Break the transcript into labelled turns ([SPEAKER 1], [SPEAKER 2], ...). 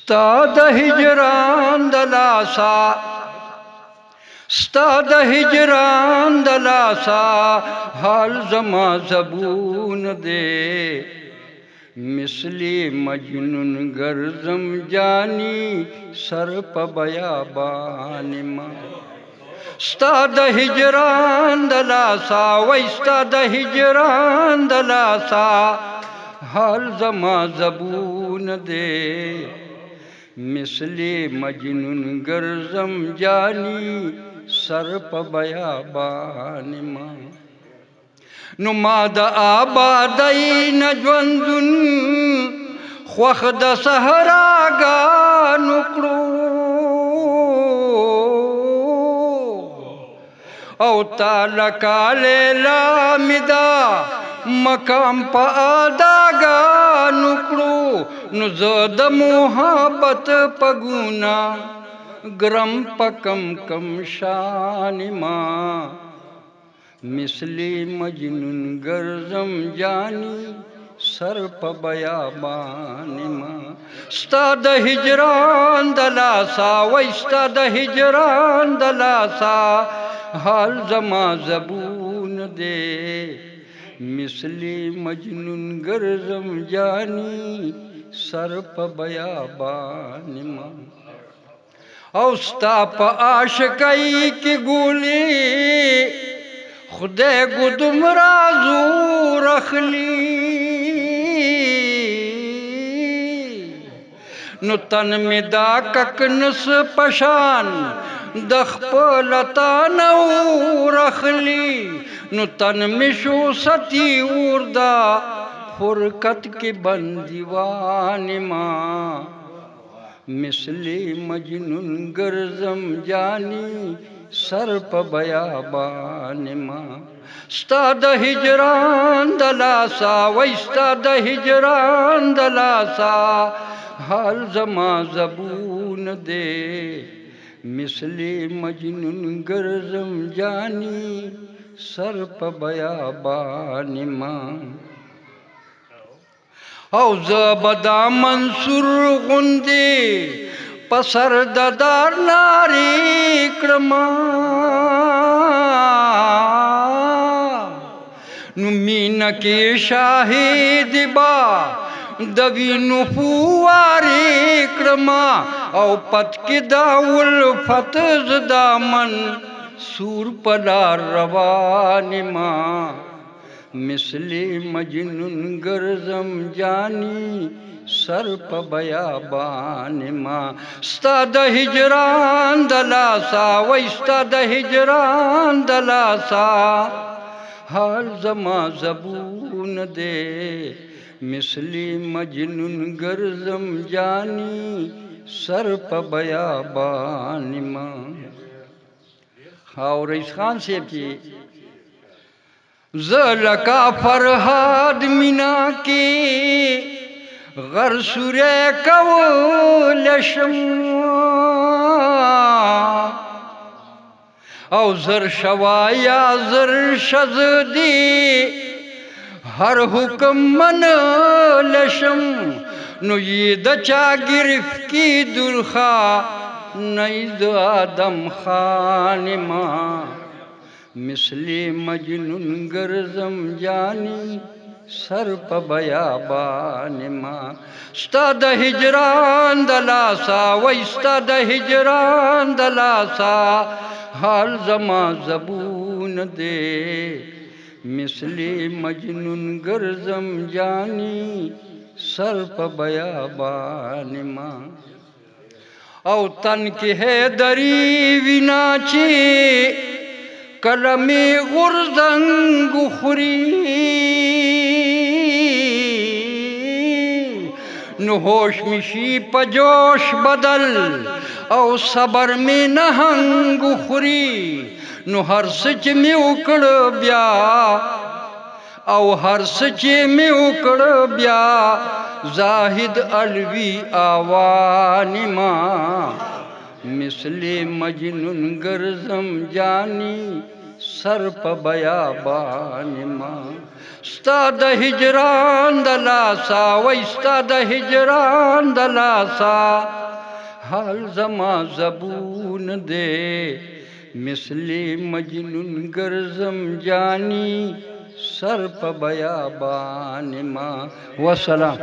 [SPEAKER 1] ستا د هجران د لاسا ستا د هجران د لاسا حال زما زبون دے مثلی مجنون گرزم جانی سر پا بیابان ما ستا د هجران د لاسا وای ستا د هجران د لاسا حال زما زبون دے مثلی مجنون گرزم جانی سر پا بیابان ما نو ما د آبادی نجوندن خوخ د صحراګانو کړو او تعالی کاله لامدا مقام په اداګانو کړو نو زه د محبت پګونا گرم پکم کم شان ما مثلی مجنون گرزم جانی سر پا بیابان ما ستا د هجران د لاسا وای ستا د هجران د لاسا حال زما زبون دے مثلی مجنون گرزم جانی سر پا بیابان ما او ستا پا عاشقی کی گولی خدای گدم رازو رخلی نو تن می دا ککنس پشان دخپلتا نو رخلی نو تن می شو ستی وردا فرقت کی بندیوان ما مثلی مجنون گرزم جانی سر پا بیابان ما ستا د هجران د لاسا وای ستا د هجران د لاسا حال زما زبون دے مثلی مجنون گرزم جانی سر پا بیابان ما او زبدا منصور غندی پسر ددار ناری کرما نو مین کی شاہد با دوی نفواری کرما او پت کی داول فتز دامن سور پلار روان ما مثلی مجنون گرزم جانی سر پا بیابان ما ستا د هجران د لاسا وای ستا د هجران د لاسا حال زما زبون دے مثلی مجنون گرزم جانی سر پا بیابان ما اور رئیس خان صاحب کی زلکا فرحاد مینا کی غر سورے کولشم او زر شوایا زر شزدی ہر حکم من لشم نو یہ دچا گرف کی درخا نید آدم خان ما مثلی مجنون گرزم جانی سر پا بیابان ما ستا د هجران د لاسا وای ستا د هجران د لاسا حال زما زبون دے مثلی مجنون گرزم جانی سر پا بیابان ما او تن کی حیدری وینا چی کلمی غرزنگ خوری نو ہوش مشی پجوش بدل او صبر میں نہنگ خوری نو ہر سچ میں اکڑ بیا او ہر سچ میں اکڑ بیا زاہد علوی آوان ما مثلی مجنون گرزم جانی سر په بیابان ما ستا د هجران د لاسا وای ستا د هجران د لاسا حال زما زبون دے مثل مجنون گرزم جانی سر په بیابان ما. والسلام.